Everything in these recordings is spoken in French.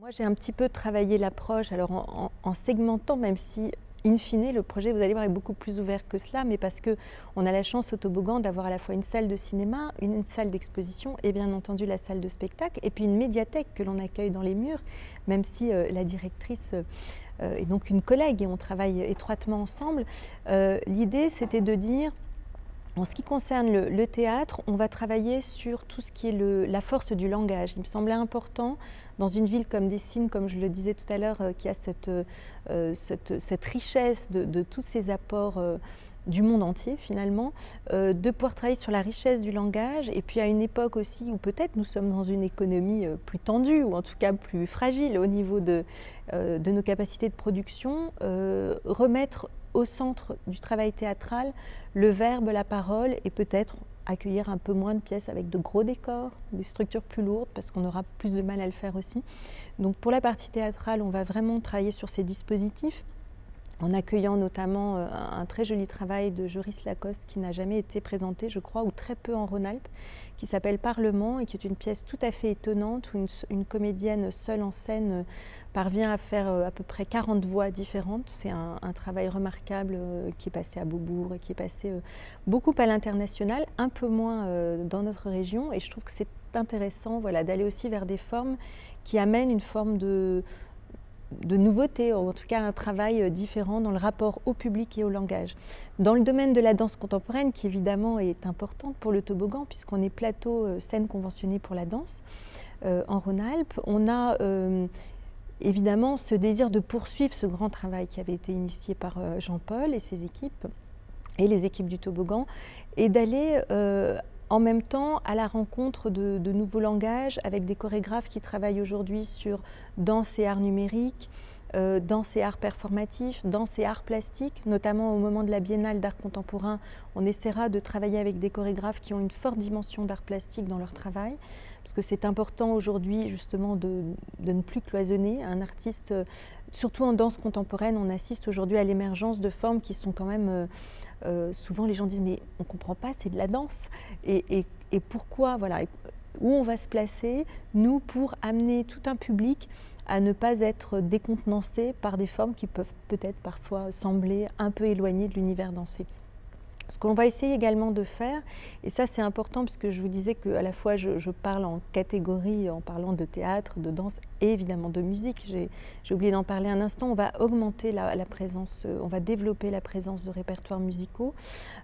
Moi, j'ai un petit peu travaillé l'approche, alors en segmentant, même si, in fine, le projet, vous allez voir, est beaucoup plus ouvert que cela, mais parce qu'on a la chance au Toboggan d'avoir à la fois une salle de cinéma, une salle d'exposition et bien entendu la salle de spectacle, et puis une médiathèque que l'on accueille dans les murs, même si la directrice est donc une collègue et on travaille étroitement ensemble. L'idée, c'était de dire, en ce qui concerne le théâtre, on va travailler sur tout ce qui est la force du langage. Il me semblait important, dans une ville comme Dessines, comme je le disais tout à l'heure, qui a cette richesse de tous ces apports du monde entier finalement, de pouvoir travailler sur la richesse du langage, et puis à une époque aussi où peut-être nous sommes dans une économie plus tendue, ou en tout cas plus fragile au niveau de nos capacités de production, remettre au centre du travail théâtral le verbe, la parole, et peut-être accueillir un peu moins de pièces avec de gros décors, des structures plus lourdes, parce qu'on aura plus de mal à le faire aussi. Donc pour la partie théâtrale, on va vraiment travailler sur ces dispositifs, en accueillant notamment un très joli travail de Joris Lacoste qui n'a jamais été présenté, je crois, ou très peu en Rhône-Alpes, qui s'appelle Parlement et qui est une pièce tout à fait étonnante où une comédienne seule en scène parvient à faire à peu près 40 voix différentes. C'est un travail remarquable qui est passé à Beaubourg et qui est passé beaucoup à l'international, un peu moins dans notre région, et je trouve que c'est intéressant, voilà, d'aller aussi vers des formes qui amènent une forme de nouveauté, ou en tout cas un travail différent dans le rapport au public et au langage. Dans le domaine de la danse contemporaine, qui évidemment est importante pour le Toboggan, puisqu'on est plateau scène conventionnée pour la danse en Rhône-Alpes, on a évidemment ce désir de poursuivre ce grand travail qui avait été initié par Jean-Paul et ses équipes, et les équipes du Toboggan, et d'aller en même temps à la rencontre de nouveaux langages, avec des chorégraphes qui travaillent aujourd'hui sur danse et art numérique, danse et art performatif, danse et art plastique. Notamment au moment de la Biennale d'art contemporain, on essaiera de travailler avec des chorégraphes qui ont une forte dimension d'art plastique dans leur travail, parce que c'est important aujourd'hui justement de ne plus cloisonner. Un artiste, surtout en danse contemporaine, on assiste aujourd'hui à l'émergence de formes qui sont quand même... souvent les gens disent mais on ne comprend pas, c'est de la danse, et pourquoi, voilà, où on va se placer, nous, pour amener tout un public à ne pas être décontenancé par des formes qui peuvent peut-être parfois sembler un peu éloignées de l'univers dansé. Ce qu'on va essayer également de faire, et ça c'est important puisque je vous disais qu'à la fois je parle en catégorie en parlant de théâtre, de danse et évidemment de musique, j'ai oublié d'en parler un instant, on va augmenter la présence, on va développer la présence de répertoires musicaux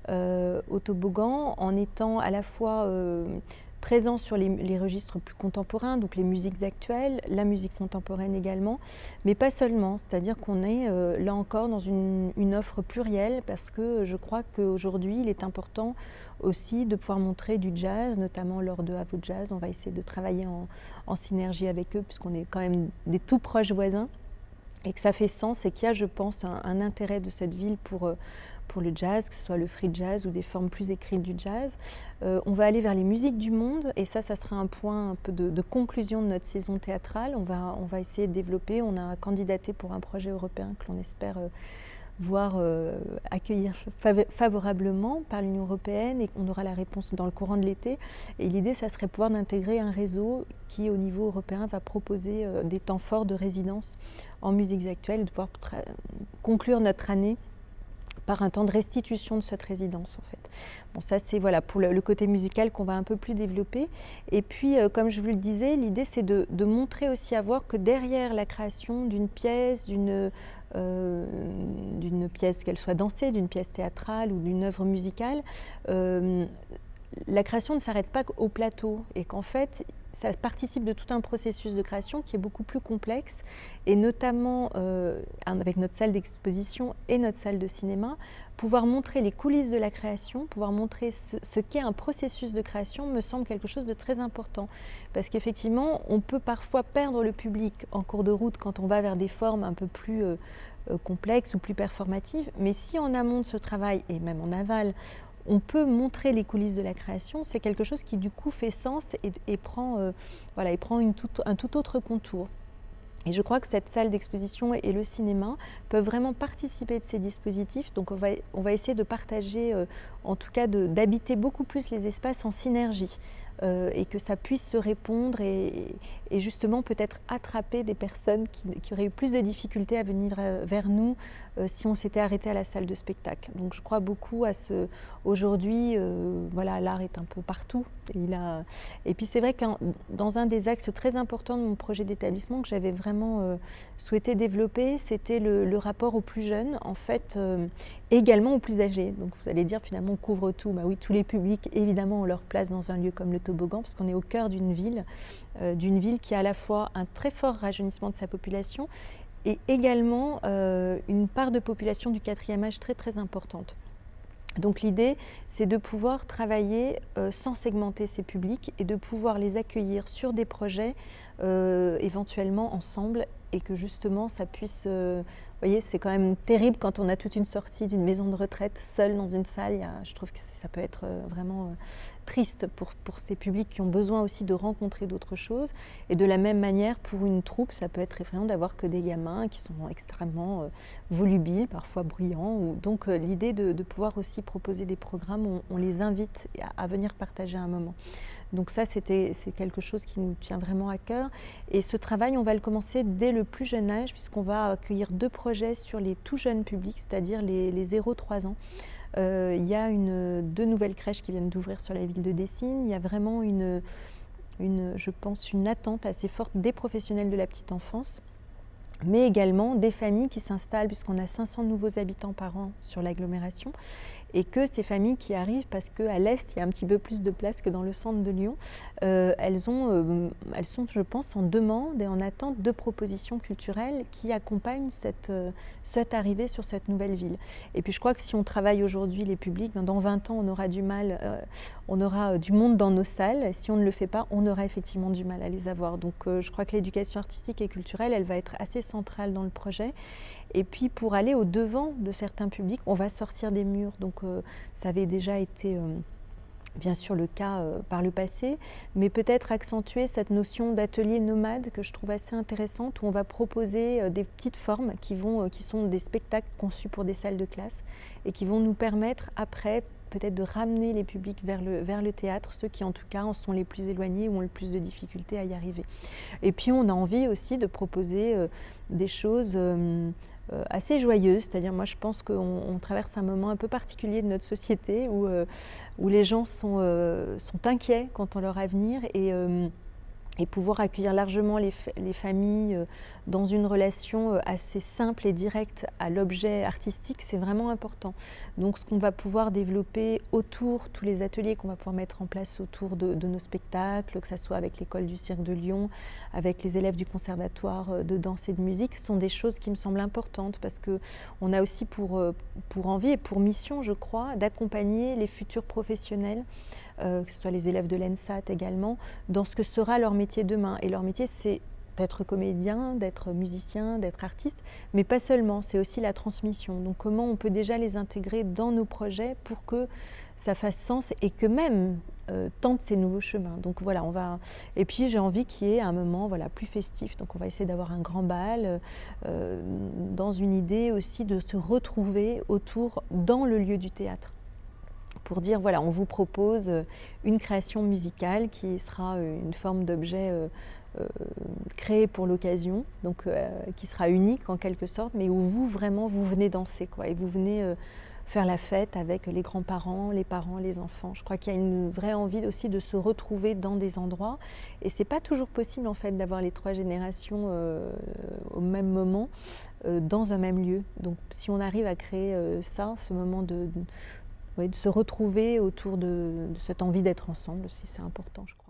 au Toboggan, en étant à la fois présent sur les registres plus contemporains, donc les musiques actuelles, la musique contemporaine également, mais pas seulement, c'est-à-dire qu'on est là encore dans une offre plurielle, parce que je crois qu'aujourd'hui il est important aussi de pouvoir montrer du jazz, notamment lors de Havre Jazz. On va essayer de travailler en synergie avec eux, puisqu'on est quand même des tout proches voisins, et que ça fait sens, et qu'il y a, je pense, un intérêt de cette ville pour le jazz, que ce soit le free jazz ou des formes plus écrites du jazz. On va aller vers les musiques du monde, et ça sera un point un peu de conclusion de notre saison théâtrale. On va essayer de développer, on a candidaté pour un projet européen que l'on espère voir accueillir favorablement par l'Union européenne, et qu'on aura la réponse dans le courant de l'été. Et l'idée, ça serait pouvoir d'intégrer un réseau qui, au niveau européen, va proposer des temps forts de résidence en musiques actuelles, et de pouvoir conclure notre année par un temps de restitution de cette résidence, en fait. Bon, ça c'est, voilà, pour le côté musical qu'on va un peu plus développer. Et puis, comme je vous le disais, l'idée c'est de montrer aussi, à voir que derrière la création d'une pièce, d'une pièce, qu'elle soit dansée, d'une pièce théâtrale ou d'une œuvre musicale, la création ne s'arrête pas au plateau, et qu'en fait ça participe de tout un processus de création qui est beaucoup plus complexe, et notamment avec notre salle d'exposition et notre salle de cinéma, pouvoir montrer les coulisses de la création, pouvoir montrer ce qu'est un processus de création, me semble quelque chose de très important, parce qu'effectivement on peut parfois perdre le public en cours de route quand on va vers des formes un peu plus complexes ou plus performatives, mais si en amont de ce travail, et même en aval, on peut montrer les coulisses de la création, c'est quelque chose qui du coup fait sens et prend, voilà, et prend un tout autre contour. Et je crois que cette salle d'exposition et le cinéma peuvent vraiment participer de ces dispositifs. Donc on va essayer de partager, en tout cas d'habiter beaucoup plus les espaces en synergie, et que ça puisse se répondre et justement peut-être attraper des personnes qui auraient eu plus de difficultés à venir vers nous si on s'était arrêté à la salle de spectacle. Donc je crois beaucoup à ce... Aujourd'hui, voilà, l'art est un peu partout. Et puis c'est vrai que dans un des axes très importants de mon projet d'établissement que j'avais vraiment souhaité développer, c'était le rapport aux plus jeunes, en fait, et également aux plus âgés. Donc vous allez dire finalement on couvre tout. Bah oui, tous les publics évidemment ont leur place dans un lieu comme le toboggan, parce qu'on est au cœur d'une ville qui a à la fois un très fort rajeunissement de sa population et également une part de population du 4e âge très très importante. Donc l'idée, c'est de pouvoir travailler sans segmenter ces publics et de pouvoir les accueillir sur des projets éventuellement ensemble et que justement ça puisse... vous voyez, c'est quand même terrible quand on a toute une sortie d'une maison de retraite seule dans une salle. Je trouve que ça peut être vraiment triste pour ces publics qui ont besoin aussi de rencontrer d'autres choses. Et de la même manière, pour une troupe, ça peut être effrayant d'avoir que des gamins qui sont extrêmement volubiles, parfois bruyants. Donc l'idée de pouvoir aussi proposer des programmes où on les invite à venir partager un moment. Donc ça, c'est quelque chose qui nous tient vraiment à cœur. Et ce travail, on va le commencer dès le plus jeune âge, puisqu'on va accueillir 2 projets sur les tout jeunes publics, c'est-à-dire les 0-3 ans. Il y a 2 nouvelles crèches qui viennent d'ouvrir sur la ville de Dessines. Il y a vraiment je pense, une attente assez forte des professionnels de la petite enfance, mais également des familles qui s'installent, puisqu'on a 500 nouveaux habitants par an sur l'agglomération, et que ces familles qui arrivent, parce qu'à l'est, il y a un petit peu plus de place que dans le centre de Lyon, elles sont, je pense, en demande et en attente de propositions culturelles qui accompagnent cette arrivée sur cette nouvelle ville. Et puis je crois que si on travaille aujourd'hui les publics, dans 20 ans, on aura du mal, on aura du monde dans nos salles. Et si on ne le fait pas, on aura effectivement du mal à les avoir. Donc je crois que l'éducation artistique et culturelle, elle va être assez centrale dans le projet. Et puis pour aller au-devant de certains publics, on va sortir des murs. Donc ça avait déjà été bien sûr le cas par le passé, mais peut-être accentuer cette notion d'atelier nomade que je trouve assez intéressante, où on va proposer des petites formes qui sont des spectacles conçus pour des salles de classe et qui vont nous permettre après peut-être de ramener les publics vers le théâtre, ceux qui en tout cas en sont les plus éloignés ou ont le plus de difficultés à y arriver. Et puis on a envie aussi de proposer des choses assez joyeuse, c'est-à-dire moi je pense qu'on traverse un moment un peu particulier de notre société où les gens sont inquiets quant à leur avenir et pouvoir accueillir largement les familles dans une relation assez simple et directe à l'objet artistique, c'est vraiment important. Donc ce qu'on va pouvoir développer autour, tous les ateliers qu'on va pouvoir mettre en place autour de nos spectacles, que ce soit avec l'école du Cirque de Lyon, avec les élèves du conservatoire de danse et de musique, sont des choses qui me semblent importantes parce qu'on a aussi pour envie et pour mission, je crois, d'accompagner les futurs professionnels, que ce soit les élèves de l'ENSAT également, dans ce que sera leur métier demain. Et leur métier, c'est d'être comédien, d'être musicien, d'être artiste, mais pas seulement, c'est aussi la transmission. Donc comment on peut déjà les intégrer dans nos projets pour que ça fasse sens et que même tentent ces nouveaux chemins. Donc voilà, et puis j'ai envie qu'il y ait un moment plus festif. Donc on va essayer d'avoir un grand bal dans une idée aussi de se retrouver dans le lieu du théâtre. Pour dire, voilà, on vous propose une création musicale qui sera une forme d'objet créé pour l'occasion, donc qui sera unique en quelque sorte, mais où vous venez danser, quoi, et vous venez faire la fête avec les grands-parents, les parents, les enfants. Je crois qu'il y a une vraie envie aussi de se retrouver dans des endroits, et c'est pas toujours possible en fait d'avoir les 3 générations au même moment dans un même lieu. Donc si on arrive à créer ce moment de se retrouver autour de cette envie d'être ensemble aussi, c'est important, je crois.